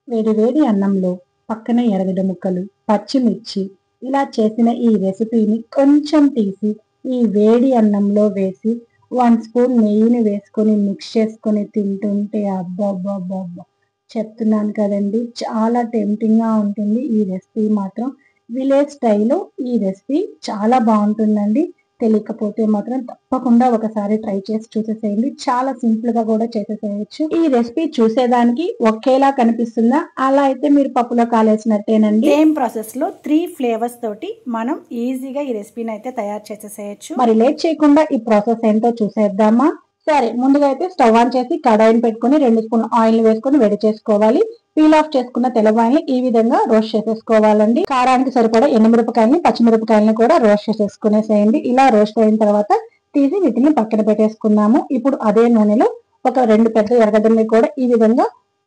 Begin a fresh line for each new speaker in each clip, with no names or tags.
వేడి వేడి అన్నంలో పక్కన ఎర్రగడ్డ ముక్కలు, పచ్చిమిర్చి ఇలా చేసిన ఈ రెసిపీని కొంచెం తీసి ఈ వేడి అన్నంలో వేసి 1 స్పూన్ నెయ్యిని వేసుకొని మిక్స్ చేసుకొని తింటుంటే అబ్బబ్బబ్బబ్బా! చెప్తున్నాను కదండీ! చాలా టెంప్టింగ్‌గా ఉంటుంది ఈ రెసిపీ మాత్రం. విలేజ్ స్టైల్‌లో ఈ రెసిపీ చాలా బావుంటుందండి. తెలియకపోతే మాత్రం తప్పకుండా ఒకసారి ట్రై చేసి చూసేసేయండి. చాలా సింపుల్‌గా కూడా చేసేసేయొచ్చు. ఈ రెసిపీ చూసేదానికి ఒకేలా కనిపిస్తుందా? అలా అయితే మీరు పప్పులో కాలేసినట్టేనండి.
సేమ్ ప్రాసెస్‌లో 3 ఫ్లేవర్స్ తోటి మనం ఈజీగా ఈ రెసిపీని అయితే తయారు చేసేసేయొచ్చు.
మరి లేట్ చేయకుండా ఈ ప్రాసెస్ ఏంటో చూసేద్దామా? సరే, ముందుగా అయితే స్టవ్ ఆన్ చేసి కడాయిని పెట్టుకొని 2 స్పూన్ల ఆయిల్ వేసుకొని వేడి చేసుకోవాలి. పీల్ ఆఫ్ చేసుకున్న తెల్లవాయిని ఈ విధంగా రోస్ట్ చేసేసుకోవాలండి. కారానికి సరిపడా ఎండుమిరపకాయలని, పచ్చిమిరపకాయలని కూడా రోస్ట్ చేసేసుకునేసేయండి. ఇలా రోస్ట్ అయిన తర్వాత తీసి వీటిని పక్కన పెట్టేసుకుందాము. ఇప్పుడు అదే నూనెలో ఒక 2 పెద్ద ఎర్రగడ్డల్ని కూడా ఈ విధంగా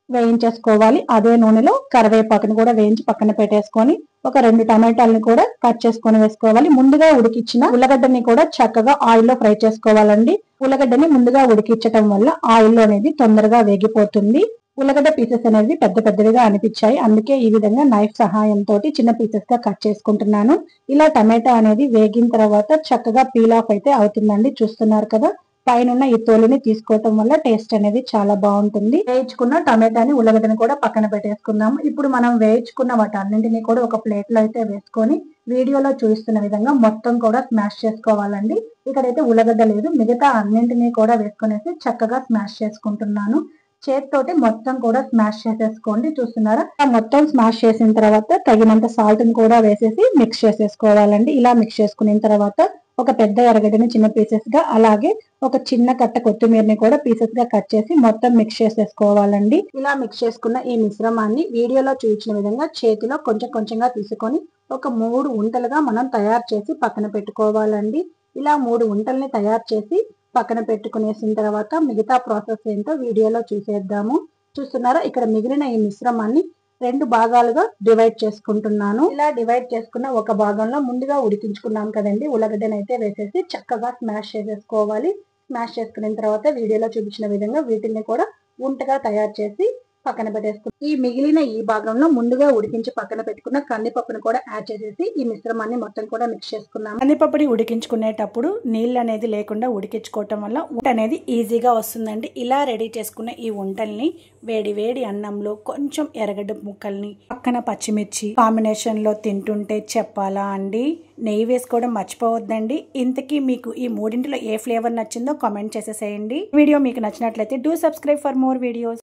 వేయించేసుకోవాలి. అదే నూనెలో కరివేపాకుని కూడా వేయించి పక్కన పెట్టేసుకొని ఒక 2 టమాటాలను కూడా కట్ చేసుకొని వేసుకోవాలి. ముందుగా ఉడికిచ్చిన ఉల్లగడ్డని కూడా చక్కగా ఆయిల్లో ఫ్రై చేసుకోవాలండి. ఉల్లగడ్డని ముందుగా ఉడికించటం వల్ల ఆయిల్ అనేది తొందరగా వేగిపోతుంది. ఉల్లగడ్డ పీసెస్ అనేది పెద్ద పెద్దవిగా అనిపించాయి. అందుకే ఈ విధంగా నైఫ్ సహాయంతో చిన్న పీసెస్ గా కట్ చేసుకుంటున్నాను. ఇలా టమాటా అనేది వేగిన తర్వాత చక్కగా పీల్ ఆఫ్ అయితే అవుతుందండి. చూస్తున్నారు కదా, పైన ఈ తోలుని తీసుకోవటం వల్ల టేస్ట్ అనేది చాలా బాగుంటుంది. వేయించుకున్న టమాటాని ఉల్లగడ్డని కూడా పక్కన పెట్టేసుకుందాము. ఇప్పుడు మనం వేయించుకున్న వాటన్నింటినీ కూడా ఒక ప్లేట్ లో అయితే వేసుకొని వీడియోలో చూపిస్తున్న విధంగా మొత్తం కూడా స్మాష్ చేసుకోవాలండి. ఇక్కడైతే ఉల్లగడ్డ లేదు, మిగతా అన్నింటినీ కూడా వేసుకునేసి చక్కగా స్మాష్ చేసుకుంటున్నాను. చేతితోటి మొత్తం కూడా స్మాష్ చేసేసుకోండి. చూస్తున్నారా, మొత్తం స్మాష్ చేసిన తర్వాత తగినంత సాల్ట్ ని కూడా వేసేసి మిక్స్ చేసేసుకోవాలండి. ఇలా మిక్స్ చేసుకున్న తర్వాత ఒక పెద్ద ఎర్రగడ్డని చిన్న పీసెస్ గా, అలాగే ఒక చిన్న కట్ట కొత్తిమీరని కూడా పీసెస్ గా కట్ చేసి మొత్తం మిక్స్ చేసేసుకోవాలండి. ఇలా మిక్స్ చేసుకున్న ఈ మిశ్రమాన్ని వీడియోలో చూపించిన విధంగా చేతిలో కొంచెం కొంచెంగా తీసుకొని ఒక 3 ఉంటలుగా మనం తయారు చేసి పక్కన పెట్టుకోవాలండి. ఇలా 3 ఉంటల్ని తయారు చేసి పక్కన పెట్టుకునేసిన తర్వాత మిగతా ప్రాసెస్ ఏంటో వీడియోలో చూసేద్దాము. చూస్తున్నారా, ఇక్కడ మిగిలిన ఈ మిశ్రమాన్ని 2 భాగాలుగా డివైడ్ చేసుకుంటున్నాను. ఇలా డివైడ్ చేసుకున్న ఒక భాగంలో ముందుగా ఉడికించుకున్నాం కదండి, ఉల్లగడ్డను అయితే వేసేసి చక్కగా స్మాష్ చేసేసుకోవాలి. స్మాష్ చేసుకున్న తర్వాత వీడియోలో చూపించిన విధంగా వీటిని కూడా ఉంటగా తయారు చేసి పక్కన పెట్టేసుకున్నాం. ఈ మిగిలిన ఈ భాగంలో ముందుగా ఉడికించి పక్కన పెట్టుకున్న కందిపప్పును కూడా యాడ్ చేసేసి ఈ మిశ్రమాన్ని మొత్తం కూడా మిక్స్ చేసుకున్నాం.
కందిపప్పుని ఉడికించుకునేటప్పుడు నీళ్ళు అనేది లేకుండా ఉడికించుకోవటం వల్ల ఉంట అనేది ఈజీగా వస్తుందండి. ఇలా రెడీ చేసుకున్న ఈ వంటల్ని వేడి వేడి అన్నంలో కొంచెం ఎర్రగడ్డ ముక్కల్ని పక్కన పచ్చిమిర్చి కాంబినేషన్ లో తింటుంటే చెప్పాలా అండి. నెయ్యి వేసుకోవడం మర్చిపోవద్దండి. ఇంతకీ మీకు ఈ మూడింటిలో ఏ ఫ్లేవర్ నచ్చిందో కామెంట్ చేసేసేయండి. వీడియో మీకు నచ్చినట్లయితే do subscribe for more videos.